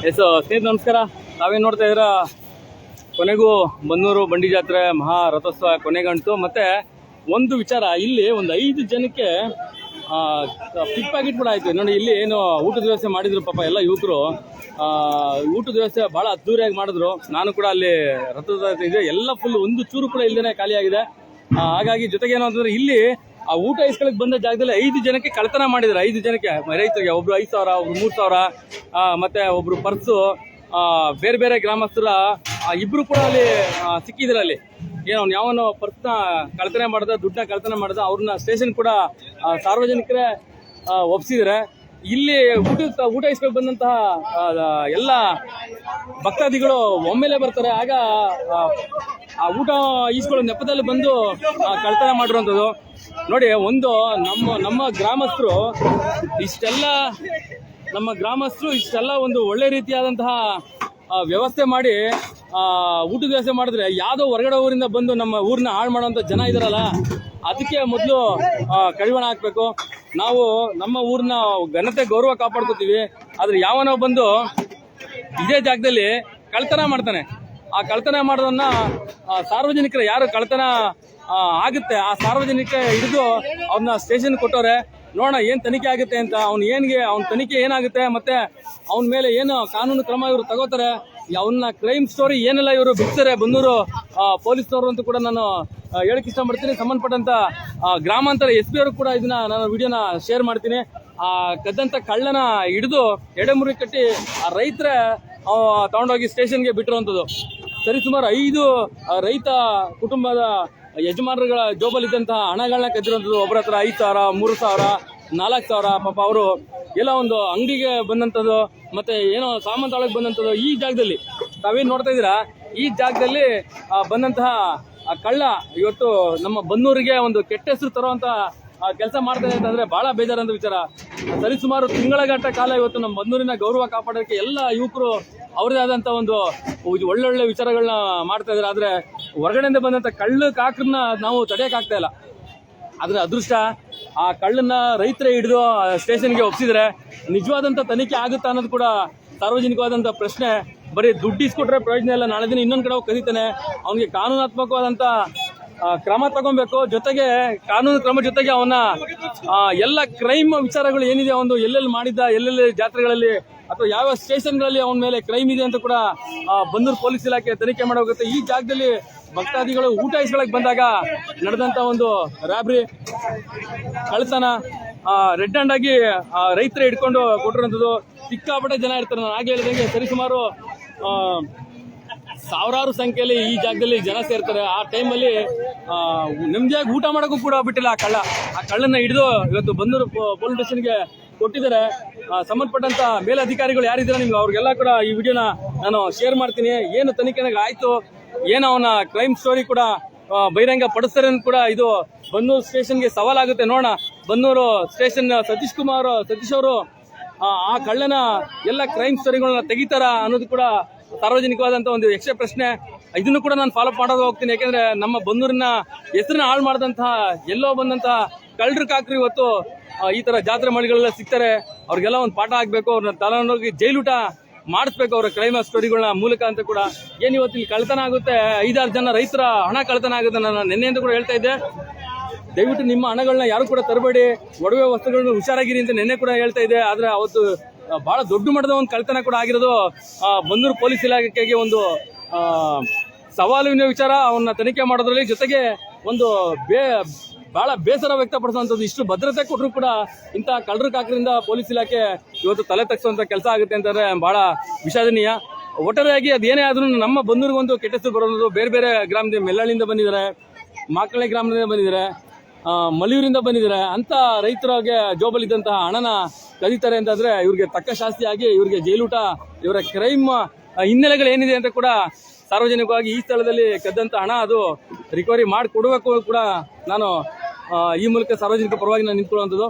ಸ್ನೇಹಿತರೆ ನಮಸ್ಕಾರ. ತಾವೇನು ನೋಡ್ತಾ ಇದ್ದೀರಾ, ಕೊನೆಗೂ ಬನ್ನೂರು ಬಂಡಿ ಜಾತ್ರೆ ಮಹಾ ರಥೋತ್ಸವ ಕೊನೆಗಂಟು. ಮತ್ತೆ ಒಂದು ವಿಚಾರ, ಇಲ್ಲಿ ಒಂದು 5 ಜನಕ್ಕೆ ಪಿಕ್ ಪ್ಯಾಕೆಟ್ ಕೂಡ ಆಯ್ತು ನೋಡಿ. ಇಲ್ಲಿ ಏನು ಊಟದ ವ್ಯವಸ್ಥೆ ಮಾಡಿದ್ರು ಪಾಪ ಎಲ್ಲ ಯುವಕರು. ಊಟದ ವ್ಯವಸ್ಥೆ ಬಹಳ ಅದ್ದೂರಿಯಾಗಿ ಮಾಡಿದ್ರು. ನಾನು ಕೂಡ ಅಲ್ಲಿ ರಥದ ಇದೆ, ಎಲ್ಲ ಫುಲ್ ಒಂದು ಚೂರು ಕೂಡ ಇಲ್ಲದೇನೆ ಖಾಲಿಯಾಗಿದೆ. ಹಾಗಾಗಿ ಜೊತೆಗೆ ಏನು ಅಂತಂದ್ರೆ, ಇಲ್ಲಿ ಆ ಊಟ ಇಸ್ಕೊಳಕ್ ಬಂದ ಜಾಗದಲ್ಲಿ 5 ಜನಕ್ಕೆ ಕಳ್ತನ ಮಾಡಿದ್ರು. 5 ಜನಕ್ಕೆ ರೈತರಿಗೆ, ಒಬ್ರು 5,000, ಒಬ್ರು 3,000, ಮತ್ತೆ ಒಬ್ರು ಪರ್ಸು. ಬೇರೆ ಬೇರೆ ಗ್ರಾಮಸ್ಥರ ಇಬ್ರು ಕೂಡ ಅಲ್ಲಿ ಸಿಕ್ಕಿದ್ರು. ಅಲ್ಲಿ ಏನೋ ಯಾವನೋ ಪರ್ಸ್ನ ಕಳ್ತನೆ ಮಾಡ್ದ, ದುಡ್ಡನ್ನ ಕಳ್ತನ ಮಾಡ್ದ, ಅವ್ರನ್ನ ಸ್ಟೇಷನ್ ಕೂಡ ಸಾರ್ವಜನಿಕರೇ ಒಪ್ಸಿದ್ರೆ. ಇಲ್ಲಿ ಊಟ ಇಸ್ಕೊಂಡು ಬಂದಂತಹ ಎಲ್ಲ ಭಕ್ತಾದಿಗಳು ಒಮ್ಮೆಲೆ ಬರ್ತಾರೆ. ಆಗ ಆ ಊಟ ಈಸ್ಕೊಳ್ಳೋ ನೆಪದಲ್ಲಿ ಬಂದು ಕಳ್ತನ ಮಾಡಿರುವಂಥದ್ದು ನೋಡಿ. ಒಂದು ನಮ್ಮ ಗ್ರಾಮಸ್ಥರು ಇಷ್ಟೆಲ್ಲ ಒಂದು ಒಳ್ಳೆ ರೀತಿಯಾದಂತಹ ವ್ಯವಸ್ಥೆ ಮಾಡಿ ಊಟದ ವ್ಯವಸ್ಥೆ ಮಾಡಿದ್ರೆ, ಯಾವುದೋ ಹೊರಗಡೆ ಊರಿಂದ ಬಂದು ನಮ್ಮ ಊರನ್ನ ಹಾಳು ಮಾಡುವಂಥ ಜನ ಇದಾರಲ್ಲ, ಅದಕ್ಕೆ ಮೊದಲು ಕಡಿವಾಣ ಹಾಕಬೇಕು. ನಾವು ನಮ್ಮ ಊರನ್ನ ಘನತೆ ಗೌರವ ಕಾಪಾಡ್ಕೋತೀವಿ. ಆದ್ರೆ ಯಾವನೋ ಬಂದು ಇದೇ ಜಾಗದಲ್ಲಿ ಕಳ್ತನ ಮಾಡ್ತಾನೆ. ಆ ಕಳ್ತನ ಮಾಡೋದನ್ನ ಸಾರ್ವಜನಿಕರ ಯಾರು ಕಳ್ತನ ಆಗುತ್ತೆ ಆ ಸಾರ್ವಜನಿಕ ಹಿಡಿದು ಅವ್ರನ್ನ ಸ್ಟೇಷನ್ ಕೊಟ್ಟವ್ರೆ. ನೋಡೋಣ ಏನ್ ತನಿಖೆ ಆಗುತ್ತೆ ಅಂತ. ಅವನ ತನಿಖೆ ಏನಾಗುತ್ತೆ, ಮತ್ತೆ ಅವನ ಮೇಲೆ ಏನು ಕಾನೂನು ಕ್ರಮ ಇವರು ತಗೋತಾರೆ, ಅವನ್ನ ಕ್ರೈಮ್ ಸ್ಟೋರಿ ಏನೆಲ್ಲ ಇವರು ಬಿಡ್ತಾರೆ ಬನ್ನೂರು ಪೊಲೀಸ್ನವರು ಅಂತ ಕೂಡ ನಾನು ಹೇಳಕ್ ಇಷ್ಟಪಡ್ತೀನಿ. ಸಂಬಂಧಪಟ್ಟಂತ ಗ್ರಾಮಾಂತರ SP ಅವರು ಕೂಡ ಇದನ್ನ ನಾನು ವಿಡಿಯೋನ ಶೇರ್ ಮಾಡ್ತೀನಿ. ಆ ಕದ್ದಂತ ಕಳ್ಳನ ಹಿಡಿದು ಎಡೆಮುರಿ ಕಟ್ಟಿ ಆ ರೈತರೇ ತಗೊಂಡೋಗಿ ಸ್ಟೇಷನ್ಗೆ ಬಿಟ್ಟಿರುವಂಥದ್ದು. ಸರಿಸುಮಾರು 5 ರೈತ ಕುಟುಂಬದ ಯಜಮಾನರುಗಳ ಜೋಬಲ್ಲಿದ್ದಂತಹ ಹಣಗಳನ್ನ ಕದ್ದಿರುವಂಥದ್ದು. ಒಬ್ಬರ ಹತ್ರ 5,000, 3,000, 4,000. ಪಾಪ ಅವರು ಎಲ್ಲ ಒಂದು ಅಂಗಡಿಗೆ ಬಂದಂಥದ್ದು, ಮತ್ತೆ ಏನೋ ಸಾಮಾನು ತೊಳಕ್ ಬಂದಂಥದ್ದು. ಈ ಜಾಗದಲ್ಲಿ ತಾವೇನು ನೋಡ್ತಾ ಇದ್ದೀರಾ, ಈ ಜಾಗದಲ್ಲಿ ಬಂದಂತಹ ಕಳ್ಳ ಇವತ್ತು ನಮ್ಮ ಬನ್ನೂರಿಗೆ ಒಂದು ಕೆಟ್ಟ ಹೆಸರು ತರುವಂತ ಕೆಲಸ ಮಾಡ್ತಾ ಇದೆ ಅಂತಂದ್ರೆ ಬಹಳ ಬೇಜಾರಂತ ವಿಚಾರ. ಸರಿಸುಮಾರು ತಿಂಗಳಗಟ್ಟ ಕಾಲ ಇವತ್ತು ನಮ್ಮ ಬನ್ನೂರಿನ ಗೌರವ ಕಾಪಾಡೋಕ್ಕೆ ಎಲ್ಲ ಯುವಕರು ಅವ್ರದೇ ಆದಂತ ಒಂದು ಒಳ್ಳೊಳ್ಳೆ ವಿಚಾರಗಳನ್ನ ಮಾಡ್ತಾ ಇದ್ದಾರೆ. ಆದ್ರೆ ಹೊರಗಡೆಯಿಂದ ಬಂದಂತ ಕಾಕರನ್ನ ನಾವು ತಡೆಯಕ್ ಆಗ್ತಾ ಇಲ್ಲ. ಆದ್ರೆ ಅದೃಷ್ಟ, ಆ ಕಳ್ಳನ್ನ ರೈತರೇ ಹಿಡಿದು ಸ್ಟೇಷನ್ಗೆ ಒಪ್ಸಿದ್ರೆ ನಿಜವಾದಂತ ತನಿಖೆ ಆಗುತ್ತಾ ಅನ್ನೋದು ಕೂಡ ಸಾರ್ವಜನಿಕವಾದಂತ ಪ್ರಶ್ನೆ. ಬರೀ ದುಡ್ಡು ಇಸ್ಕೊಟ್ರೆ ಪ್ರಯೋಜನ ಇಲ್ಲ. ನಾಳೆ ದಿನ ಇನ್ನೊಂದ್ ಕಡೆ ಕದೀತಾನೆ, ಅವನಿಗೆ ಕಾನೂನಾತ್ಮಕವಾದಂತ ಕ್ರಮ ತಗೊಬೇಕು. ಜೊತೆಗೆ ಕಾನೂನು ಕ್ರಮ ಜೊತೆಗೆ ಅವನ ಎಲ್ಲ ಕ್ರೈಮ್ ವಿಚಾರಗಳು ಏನಿದೆ, ಅವನು ಎಲ್ಲೆಲ್ಲಿ ಮಾಡಿದ್ದ, ಎಲ್ಲೆಲ್ಲಿ ಜಾತ್ರೆಗಳಲ್ಲಿ ಅಥವಾ ಯಾವ ಸ್ಟೇಷನ್ಗಳಲ್ಲಿ ಅವನ ಮೇಲೆ ಕ್ರೈಮ್ ಇದೆ ಅಂತ ಕೂಡ ಬನ್ನೂರು ಪೊಲೀಸ್ ಇಲಾಖೆ ತನಿಖೆ ಮಾಡೋಗುತ್ತೆ. ಈ ಜಾಗದಲ್ಲಿ ಭಕ್ತಾದಿಗಳು ಊಟ ಇಸ್ಕೊಳಕ್ ಬಂದಾಗ ನಡೆದಂತ ಒಂದು ರಾಬ್ರಿ, ಕಳ್ತನ, ರೆಡ್ ಹ್ಯಾಂಡ್ ಆಗಿ ರೈತರೇ ಹಿಡ್ಕೊಂಡು ಕೊಟ್ಟಿರುವಂಥದ್ದು. ಸಿಕ್ಕಾಪಟ್ಟೆ ಜನ ಇರ್ತಾರೆ. ನಾನು ಹಾಗೆ ಹೇಳಿದಂಗೆ ಸರಿಸುಮಾರು ಸಾವಿರಾರು ಸಂಖ್ಯೆಯಲ್ಲಿ ಈ ಜಾಗದಲ್ಲಿ ಜನ ಸೇರ್ತಾರೆ. ಆ ಟೈಮಲ್ಲಿ ನೆಮ್ಮದಿಯಾಗಿ ಊಟ ಮಾಡೋಕ್ಕೂ ಕೂಡ ಬಿಟ್ಟಿಲ್ಲ ಆ ಕಳ್ಳನ್ನ ಹಿಡಿದು ಇವತ್ತು ಬನ್ನೂರು ಪೊಲೀಸ್ ಸ್ಟೇಷನ್ಗೆ ಕೊಟ್ಟಿದ್ದಾರೆ. ಸಂಬಂಧಪಟ್ಟಂತ ಮೇಲಧಿಕಾರಿಗಳು ಯಾರಿದ್ದಾರೆ ನಿಮ್ಗೆ ಅವ್ರಿಗೆಲ್ಲ ಕೂಡ ಈ ವಿಡಿಯೋನ ನಾನು ಶೇರ್ ಮಾಡ್ತೀನಿ. ಏನು ತನಿಖೆನಾಗ ಆಯ್ತು, ಏನು ಅವನ ಕ್ರೈಮ್ ಸ್ಟೋರಿ ಕೂಡ ಬಹಿರಂಗ ಪಡಿಸ್ತಾರೆ ಅಂತ ಕೂಡ ಇದು ಬನ್ನೂರು ಸ್ಟೇಷನ್ಗೆ ಸವಾಲಾಗುತ್ತೆ. ನೋಡೋಣ ಬನ್ನೂರು ಸ್ಟೇಷನ್ ಸತೀಶ್ ಅವರು ಆ ಕಳ್ಳನ ಎಲ್ಲ ಕ್ರೈಮ್ ಸ್ಟೋರಿಗಳನ್ನ ತೆಗಿತಾರ ಅನ್ನೋದು ಕೂಡ ಸಾರ್ವಜನಿಕವಾದಂತ ಒಂದು ಯಕ್ಷ ಪ್ರಶ್ನೆ. ಇದನ್ನು ಕೂಡ ನಾನು ಫಾಲೋ ಮಾಡೋದು ಹೋಗ್ತೀನಿ. ಯಾಕಂದ್ರೆ ನಮ್ಮ ಬನ್ನೂರಿನ ಹೆಸರನ್ನ ಹಾಳು ಮಾಡಿದಂತಹ ಎಲ್ಲೋ ಬಂದಂತಹ ಕಳ್ಳರು ಕಾಕರು ಇವತ್ತು ಈ ತರ ಜಾತ್ರೆ ಮಳಿಗಳೆಲ್ಲ ಸಿಗ್ತಾರೆ. ಅವ್ರಿಗೆಲ್ಲ ಒಂದು ಪಾಠ ಆಗ್ಬೇಕು. ಅವ್ರನ್ನ ತಲೆನೋಗಿ ಜೈಲೂಟ ಮಾಡಿಸ್ಬೇಕು ಅವರ ಕ್ರೈಮ್ ಸ್ಟೋರಿಗಳನ್ನ ಮೂಲಕ ಅಂತ ಕೂಡ. ಏನ್ ಇವತ್ತು ಇಲ್ಲಿ ಕಳ್ತನ ಆಗುತ್ತೆ, 5-6 ಜನ ರೈತರ ಹಣ ಕಳ್ತನ ಆಗುತ್ತೆ. ನಾನು ನಿನ್ನೆಯಿಂದ ಕೂಡ ಹೇಳ್ತಾ ಇದ್ದೆ, ದಯವಿಟ್ಟು ನಿಮ್ಮ ಹಣಗಳನ್ನ ಯಾರು ಕೂಡ ತರಬೇಡಿ, ಒಡವೆ ವಸ್ತುಗಳನ್ನ ಹುಷಾರಾಗಿರಿ ಅಂತ ನಿನ್ನೆ ಕೂಡ ಹೇಳ್ತಾ ಇದ್ದೆ. ಆದ್ರೆ ಅವತ್ತು ಬಹಳ ದೊಡ್ಡ ಮಟ್ಟದ ಒಂದು ಕಳ್ತನ ಕೂಡ ಆಗಿರೋದು ಬನ್ನೂರು ಪೊಲೀಸ್ ಇಲಾಖೆಗೆ ಒಂದು ಸವಾಲಿನ ವಿಚಾರ. ಅವನ್ನ ತನಿಖೆ ಮಾಡೋದ್ರಲ್ಲಿ ಜೊತೆಗೆ ಒಂದು ಬಹಳ ಬೇಸರ ವ್ಯಕ್ತಪಡಿಸುವಂಥದ್ದು. ಇಷ್ಟು ಭದ್ರತೆ ಕೊಟ್ಟರು ಕೂಡ ಇಂತಹ ಕಳ್ಳರು ಕಾಕರಿಂದ ಪೊಲೀಸ್ ಇಲಾಖೆ ಇವತ್ತು ತಲೆ ತಗ್ಸುವಂತ ಕೆಲಸ ಆಗುತ್ತೆ ಅಂತಂದ್ರೆ ಬಹಳ ವಿಷಾದನೀಯ. ಒಟ್ಟಾರೆಯಾಗಿ ಅದೇನೇ ಆದ್ರೂ ನಮ್ಮ ಬನ್ನೂರಿಗೆ ಒಂದು ಕೆಟ್ಟ ಹೆಸರು ಬರೋದು. ಬೇರೆ ಬೇರೆ ಗ್ರಾಮದಿಂದ, ಮೆಲ್ಲಳ್ಳಿಯಿಂದ ಬಂದಿದ್ದಾರೆ, ಮಾಕಳೆ ಗ್ರಾಮದಿಂದ ಬಂದಿದ್ದಾರೆ, ಮಲಿಯೂರಿಂದ ಬಂದಿದ್ದಾರೆ. ಅಂತ ರೈತರಿಗೆ ಜೋಬಲಿದ್ದಂತಹ ಹಣನ ಕದೀತಾರೆ ಅಂತಂದ್ರೆ ಇವ್ರಿಗೆ ತಕ್ಕ ಶಾಸ್ತಿಯಾಗಿ ಇವ್ರಿಗೆ ಜೈಲೂಟ, ಇವರ ಕ್ರೈಮ್ ಹಿನ್ನೆಲೆಗಳು ಏನಿದೆ ಅಂತ ಕೂಡ ಸಾರ್ವಜನಿಕವಾಗಿ ಈ ಸ್ಥಳದಲ್ಲಿ ಕದ್ದಂತ ಹಣ ಅದು ರಿಕವರಿ ಮಾಡಿ ಕೊಡಬೇಕು ಕೂಡ ನಾನು ಈ ಮೂಲಕ ಸಾರ್ವಜನಿಕ ಪರವಾಗಿ ನಾನು ನಿಂತ್ಕೊಳ್ಳುವಂಥದ್ದು.